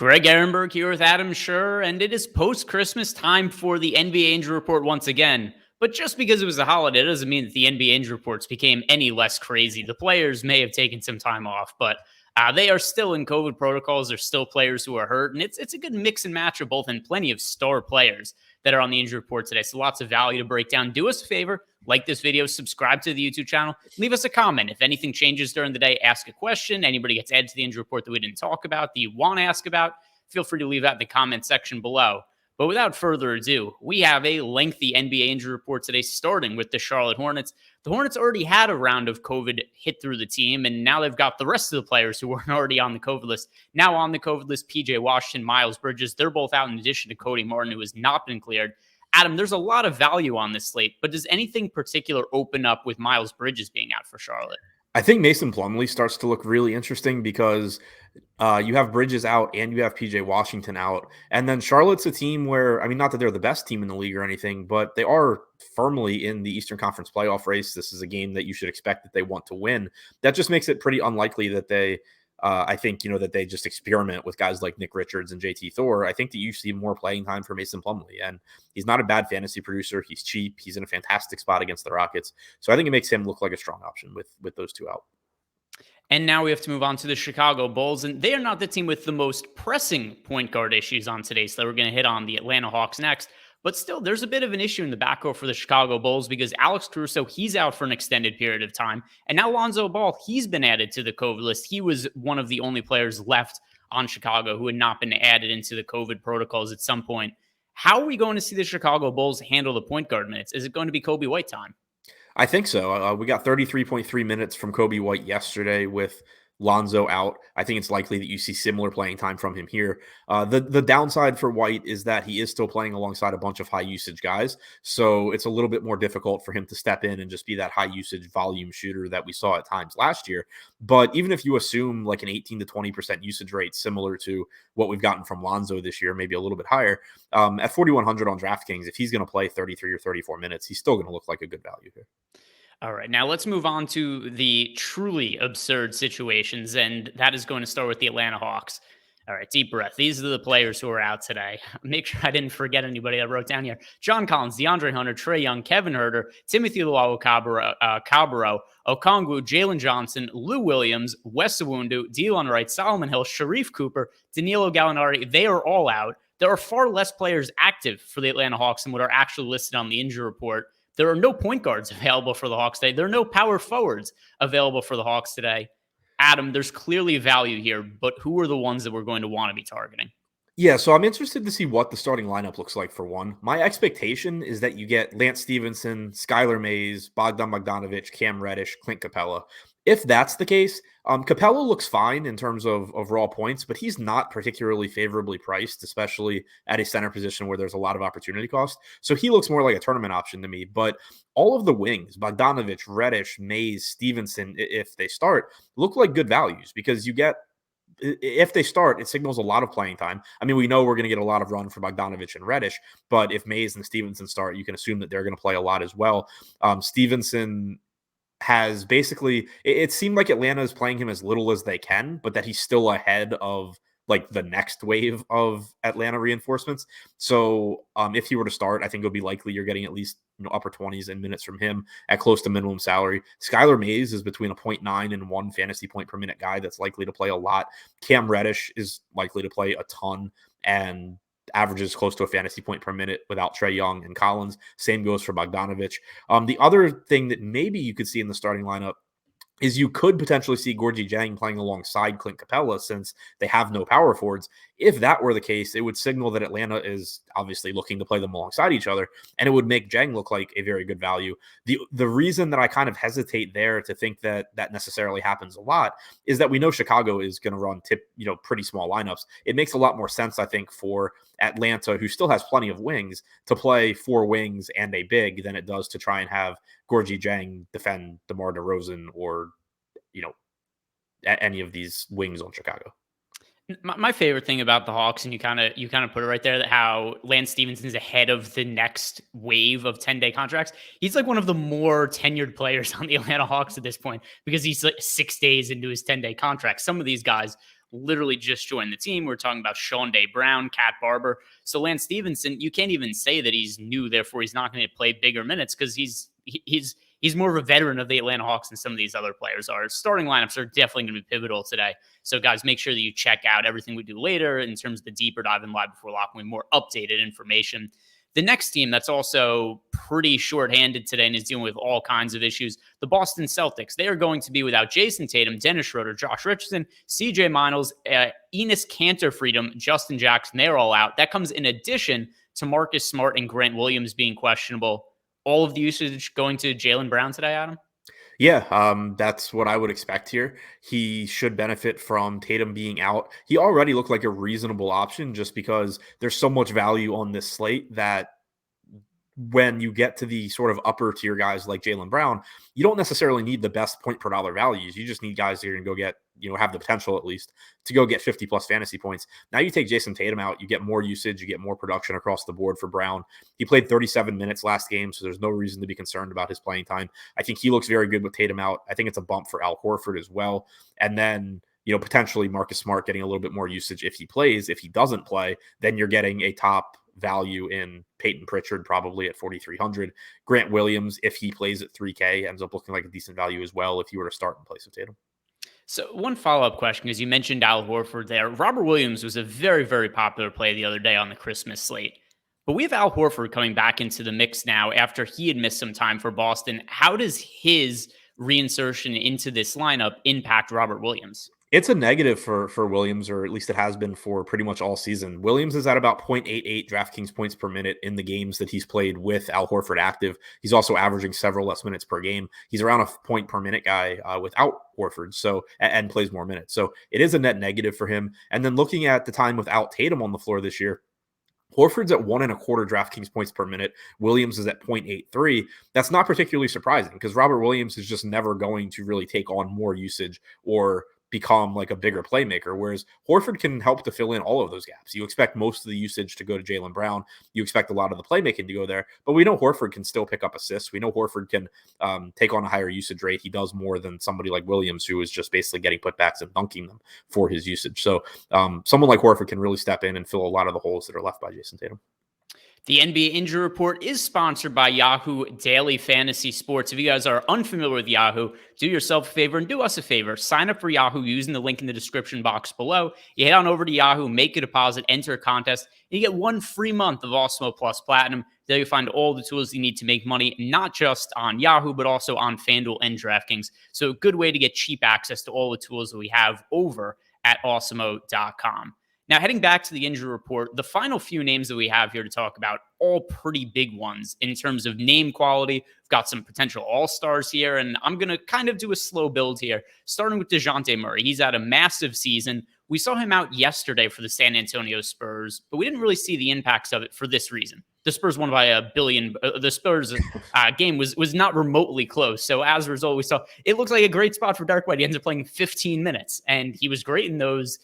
Greg Ehrenberg here with Adam Scherer, and it is post-Christmas time for the NBA injury report once again. But just because it was a holiday doesn't mean that the NBA injury reports became any less crazy. The players may have taken some time off, but they are still in COVID protocols. There's still players who are hurt, and it's a good mix and match of both, and plenty of star players that are on the injury report today. So lots of value to break down. Do us a favor, like this video, subscribe to the YouTube channel, leave us a comment. If anything changes during the day, ask a question. Anybody gets added to the injury report that we didn't talk about, that you want to ask about, feel free to leave that in the comment section below. But without further ado, we have a lengthy NBA injury report today, starting with the Charlotte Hornets. The Hornets already had a round of COVID hit through the team, and now they've got the rest of the players who weren't already on the COVID list. Now on the COVID list, PJ Washington, Miles Bridges, they're both out in addition to Cody Martin, who has not been cleared. Adam, there's a lot of value on this slate, but does anything particular open up with Miles Bridges being out for Charlotte? I think Mason Plumlee starts to look really interesting because you have Bridges out and you have PJ Washington out. And then Charlotte's a team where, I mean, not that they're the best team in the league or anything, but they are firmly in the Eastern Conference playoff race. This is a game that you should expect that they want to win. That just makes it pretty unlikely that they, I think, that they just experiment with guys like Nick Richards and JT Thor. I think that you see more playing time for Mason Plumlee, and he's not a bad fantasy producer. He's cheap. He's in a fantastic spot against the Rockets. So I think it makes him look like a strong option with those two out. And now we have to move on to the Chicago Bulls, and they are not the team with the most pressing point guard issues on today, so we're going to hit on the Atlanta Hawks next. But still, there's a bit of an issue in the backcourt for the Chicago Bulls because Alex Caruso, he's out for an extended period of time. And now Lonzo Ball, he's been added to the COVID list. He was one of the only players left on Chicago who had not been added into the COVID protocols at some point. How are we going to see the Chicago Bulls handle the point guard minutes? Is it going to be Kobe White time? I think so. We got 33.3 minutes from Kobe White yesterday with Lonzo out. I think it's likely that you see similar playing time from him here. The downside for White is that he is still playing alongside a bunch of high usage guys. So it's a little bit more difficult for him to step in and just be that high usage volume shooter that we saw at times last year. But even if you assume like an 18 to 20% usage rate, similar to what we've gotten from Lonzo this year, maybe a little bit higher, at 4,100 on DraftKings, if he's going to play 33 or 34 minutes, he's still going to look like a good value here. All right, now let's move on to the truly absurd situations, and that is going to start with the Atlanta Hawks. All right, deep breath. These are the players who are out today. Make sure I didn't forget anybody I wrote down here. John Collins, DeAndre Hunter, Trae Young, Kevin Huerter, Timothy Luwawu-Cabarrot, Okongwu, Jalen Johnson, Lou Williams, Wes Iwundu, Delon Wright, Solomon Hill, Sharif Cooper, Danilo Gallinari. They are all out. There are far less players active for the Atlanta Hawks than what are actually listed on the injury report. There are no point guards available for the Hawks today. There are no power forwards available for the Hawks today. Adam, there's clearly value here, but who are the ones that we're going to want to be targeting? Yeah, so I'm interested to see what the starting lineup looks like for one. My expectation is that you get Lance Stevenson, Skylar Mays, Bogdan Bogdanovic, Cam Reddish, Clint Capella. If that's the case, Capella looks fine in terms of raw points, but he's not particularly favorably priced, especially at a center position where there's a lot of opportunity cost. So he looks more like a tournament option to me. But all of the wings, Bogdanovic, Reddish, Mays, Stevenson, if they start, look like good values because you get, if they start, it signals a lot of playing time. I mean, we know we're going to get a lot of run for Bogdanovic and Reddish, but if Mays and Stevenson start, you can assume that they're going to play a lot as well. Stevenson has basically, it seemed like Atlanta is playing him as little as they can, but that he's still ahead of like the next wave of Atlanta reinforcements. So if he were to start, I think it'll be likely you're getting at least upper 20s in minutes from him at close to minimum salary. Skylar Mays is between a 0.9 and 1 fantasy point per minute guy that's likely to play a lot. Cam Reddish is likely to play a ton and averages close to a fantasy point per minute without Trae Young and Collins. Same goes for Bogdanovic. The other thing that maybe you could see in the starting lineup is you could potentially see Gorgui Dieng playing alongside Clint Capella since they have no power forwards. If that were the case, it would signal that Atlanta is obviously looking to play them alongside each other, and it would make Dieng look like a very good value. The reason that I kind of hesitate there to think that that necessarily happens a lot is that we know Chicago is going to run pretty small lineups. It makes a lot more sense, I think, for Atlanta, who still has plenty of wings, to play 4 wings and a big than it does to try and have Gorgui Dieng defend DeMar DeRozan or, any of these wings on Chicago. My favorite thing about the Hawks, and you kind of put it right there, that how Lance Stevenson is ahead of the next wave of 10-day contracts. He's like one of the more tenured players on the Atlanta Hawks at this point because he's like 6 days into his 10-day contract. Some of these guys literally just joined the team. We're talking about Sean Day Brown, Cat Barber. So Lance Stevenson, you can't even say that he's new, therefore he's not going to play bigger minutes because he's more of a veteran of the Atlanta Hawks than some of these other players are. Starting lineups are definitely going to be pivotal today. So guys, make sure that you check out everything we do later in terms of the deeper dive and live before lock with more updated information. The next team that's also pretty shorthanded today and is dealing with all kinds of issues, the Boston Celtics. They are going to be without Jayson Tatum, Dennis Schroeder, Josh Richardson, CJ Miles, Enes Kanter Freedom, Justin Jackson. They're all out. That comes in addition to Marcus Smart and Grant Williams being questionable. All of the usage going to Jaylen Brown today, Adam? Yeah, that's what I would expect here. He should benefit from Tatum being out. He already looked like a reasonable option just because there's so much value on this slate that when you get to the sort of upper tier guys like Jaylen Brown, you don't necessarily need the best point per dollar values. You just need guys that are going to go get, have the potential at least to go get 50 plus fantasy points. Now you take Jayson Tatum out, you get more usage, you get more production across the board for Brown. He played 37 minutes last game, so there's no reason to be concerned about his playing time. I think he looks very good with Tatum out. I think it's a bump for Al Horford as well. And then, potentially Marcus Smart getting a little bit more usage if he plays. If he doesn't play, then you're getting a top value in Peyton Pritchard, probably at 4,300. Grant Williams, if he plays at 3K, ends up looking like a decent value as well if you were to start in place of Tatum. So one follow-up question, because you mentioned Al Horford there. Robert Williams was a very, very popular play the other day on the Christmas slate. But we have Al Horford coming back into the mix now after he had missed some time for Boston. How does his reinsertion into this lineup impact Robert Williams? It's a negative for Williams, or at least it has been for pretty much all season. Williams is at about 0.88 DraftKings points per minute in the games that he's played with Al Horford active. He's also averaging several less minutes per game. He's around a point per minute guy without Horford, and plays more minutes. So it is a net negative for him. And then looking at the time without Tatum on the floor this year, Horford's at 1.25 DraftKings points per minute. Williams is at 0.83. That's not particularly surprising because Robert Williams is just never going to really take on more usage or become like a bigger playmaker, whereas Horford can help to fill in all of those gaps. You expect most of the usage to go to Jaylen Brown. You expect a lot of the playmaking to go there, but we know Horford can still pick up assists. We know Horford can take on a higher usage rate. He does more than somebody like Williams, who is just basically getting putbacks and dunking them for his usage. So someone like Horford can really step in and fill a lot of the holes that are left by Jayson Tatum. The NBA Injury Report is sponsored by Yahoo Daily Fantasy Sports. If you guys are unfamiliar with Yahoo, do yourself a favor and do us a favor. Sign up for Yahoo using the link in the description box below. You head on over to Yahoo, make a deposit, enter a contest, and you get 1 free month of Awesemo Plus Platinum. There you find all the tools you need to make money, not just on Yahoo, but also on FanDuel and DraftKings. So a good way to get cheap access to all the tools that we have over at Awesemo.com. Now, heading back to the injury report, the final few names that we have here to talk about, all pretty big ones in terms of name quality. We've got some potential all-stars here, and I'm going to kind of do a slow build here, starting with Dejounte Murray. He's had a massive season. We saw him out yesterday for the San Antonio Spurs, but we didn't really see the impacts of it for this reason. The Spurs won by $1 billion. The Spurs game was not remotely close. So as a result, we saw it looks like a great spot for Derek White. He ends up playing 15 minutes, and he was great in those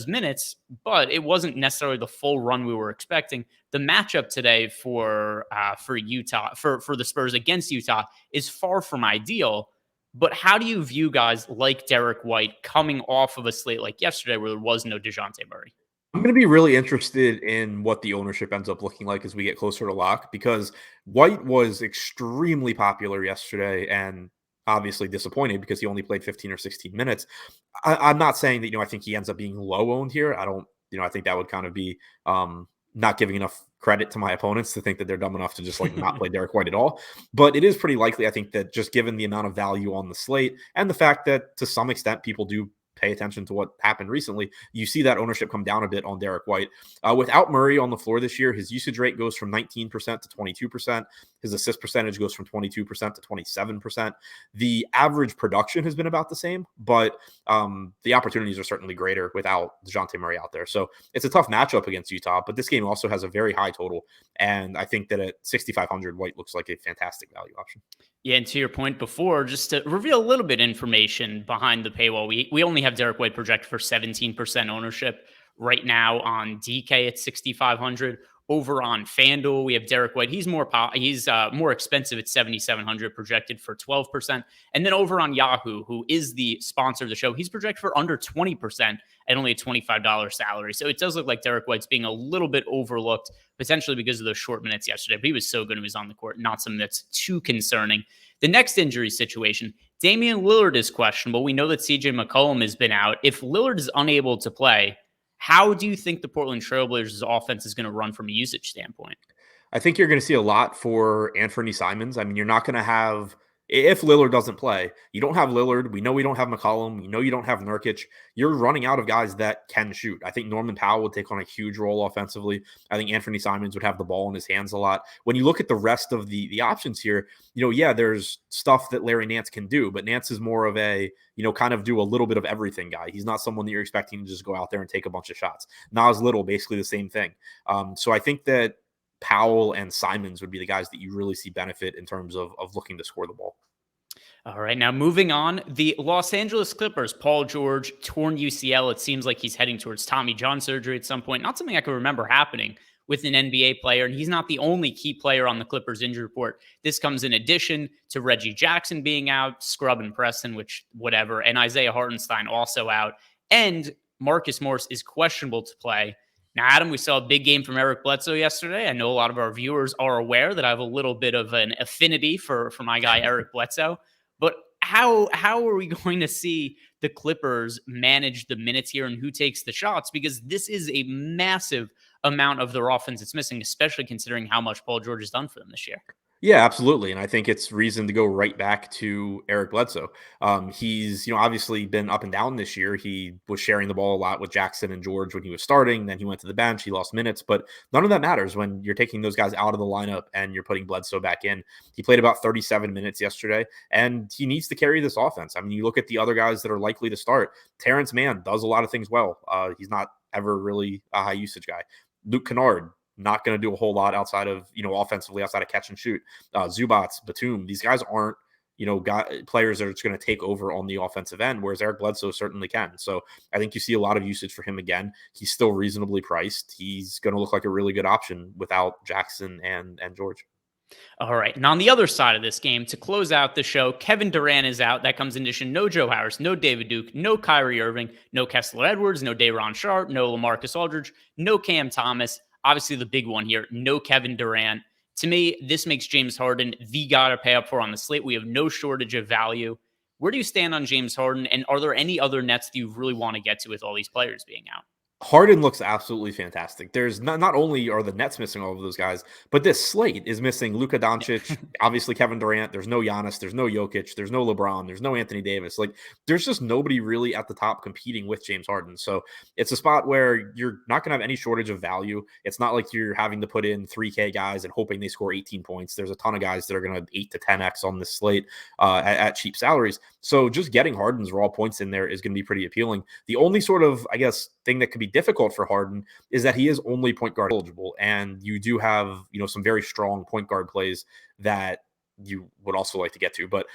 minutes, but it wasn't necessarily the full run we were expecting. The matchup today for Utah, for the Spurs against Utah, is far from ideal. But how do you view guys like Derek White coming off of a slate like yesterday where there was no Dejounte Murray? I'm going to be really interested in what the ownership ends up looking like as we get closer to lock, because White was extremely popular yesterday and obviously disappointed because he only played 15 or 16 minutes. I'm not saying that, I think he ends up being low owned here. I think that would kind of be not giving enough credit to my opponents to think that they're dumb enough to just not play Derek White at all. But it is pretty likely, I think, that just given the amount of value on the slate and the fact that to some extent people do pay attention to what happened recently, you see that ownership come down a bit on Derek White. Without Murray on the floor this year, his usage rate goes from 19% to 22%. His assist percentage goes from 22% to 27%. The average production has been about the same, but the opportunities are certainly greater without Dejounte Murray out there. So it's a tough matchup against Utah, but this game also has a very high total. And I think that at 6,500, White looks like a fantastic value option. Yeah, and to your point before, just to reveal a little bit of information behind the paywall, we only have Derek White projected for 17% ownership right now on DK at 6,500. Over on FanDuel, we have Derek White. He's more more expensive at 7,700, projected for 12%. And then over on Yahoo, who is the sponsor of the show, he's projected for under 20% at only a $25 salary. So it does look like Derek White's being a little bit overlooked, potentially because of those short minutes yesterday. But he was so good when he was on the court, not something that's too concerning. The next injury situation, Damian Lillard is questionable. We know that CJ McCollum has been out. If Lillard is unable to play, how do you think the Portland Trailblazers offense is going to run from a usage standpoint? I think you're going to see a lot for Anthony Simons. I mean, you're not going to have, if Lillard doesn't play, you don't have Lillard. We know we don't have McCollum. We know you don't have Nurkic. You're running out of guys that can shoot. I think Norman Powell would take on a huge role offensively. I think Anthony Simons would have the ball in his hands a lot. When you look at the rest of the options here, yeah, there's stuff that Larry Nance can do, but Nance is more of a, kind of do a little bit of everything guy. He's not someone that you're expecting to just go out there and take a bunch of shots. Nas Little, basically the same thing. So I think that Powell and Simons would be the guys that you really see benefit in terms of looking to score the ball. All right, now moving on, the Los Angeles Clippers, Paul George, torn UCL. It seems like he's heading towards Tommy John surgery at some point. Not something I can remember happening with an NBA player, and he's not the only key player on the Clippers injury report. This comes in addition to Reggie Jackson being out, Scrub and Preston, which whatever, and Isaiah Hartenstein also out, and Marcus Morris is questionable to play. Now, Adam, we saw a big game from Eric Bledsoe yesterday. I know a lot of our viewers are aware that I have a little bit of an affinity for my guy, Eric Bledsoe. But how are we going to see the Clippers manage the minutes here and who takes the shots? Because this is a massive amount of their offense that's missing, especially considering how much Paul George has done for them this year. Yeah, absolutely. And I think it's reason to go right back to Eric Bledsoe. He's, obviously been up and down this year. He was sharing the ball a lot with Jackson and George when he was starting. Then he went to the bench. He lost minutes, but none of that matters when you're taking those guys out of the lineup and you're putting Bledsoe back in. He played about 37 minutes yesterday, and he needs to carry this offense. I mean, you look at the other guys that are likely to start. Terrence Mann does a lot of things well. He's not ever really a high usage guy. Luke Kennard, not going to do a whole lot outside of, offensively, outside of catch and shoot. Zubats, Batum, these guys aren't, players that are just going to take over on the offensive end, whereas Eric Bledsoe certainly can. So I think you see a lot of usage for him again. He's still reasonably priced. He's going to look like a really good option without Jackson and George. All right. And on the other side of this game, to close out the show, Kevin Durant is out. That comes in addition. No Joe Harris, no David Duke, no Kyrie Irving, no Kessler Edwards, no Day'Ron Sharpe, no LaMarcus Aldridge, no Cam Thomas. Obviously, the big one here, no Kevin Durant. To me, this makes James Harden the guy to pay up for on the slate. We have no shortage of value. Where do you stand on James Harden? And are there any other nets that you really want to get to with all these players being out? Harden looks absolutely fantastic. There's not only are the Nets missing all of those guys, but this slate is missing Luka Doncic, obviously Kevin Durant. There's no Giannis, there's no Jokic, there's no LeBron, there's no Anthony Davis. Like, there's just nobody really at the top competing with James Harden. So it's a spot where you're not going to have any shortage of value. It's not like you're having to put in 3K guys and hoping they score 18 points. There's a ton of guys that are going to 8 to 10x on this slate at cheap salaries. So just getting Harden's raw points in there is going to be pretty appealing. The only sort of, I guess, thing that could be difficult for Harden is that he is only point guard eligible, and you do have some very strong point guard plays that you would also like to get to. But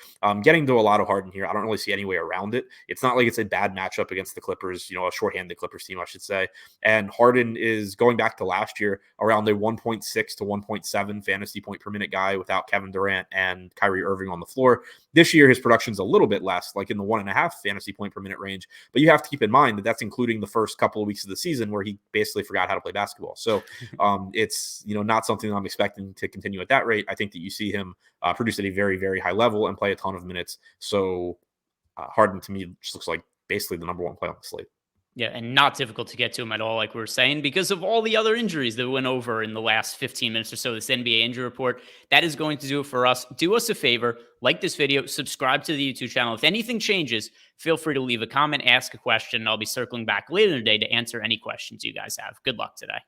getting to a lot of Harden here, I don't really see any way around it. It's not like it's a bad matchup against the Clippers, a shorthanded Clippers team, I should say. And Harden is going back to last year around a 1.6 to 1.7 fantasy point per minute guy without Kevin Durant and Kyrie Irving on the floor. This year, his production's a little bit less, like in the 1.5 fantasy point per minute range. But you have to keep in mind that that's including the first couple of weeks of the season where he basically forgot how to play basketball. So it's not something that I'm expecting to continue at that rate. I think that you see him produce at a very, very high level and play a ton of minutes. So Harden to me just looks like basically the number one play on the slate. Yeah, and not difficult to get to him at all, like we were saying, because of all the other injuries that went over in the last 15 minutes or so, this NBA injury report. That is going to do it for us. Do us a favor, like this video, subscribe to the YouTube channel. If anything changes, feel free to leave a comment, ask a question, and I'll be circling back later in the day to answer any questions you guys have. Good luck today.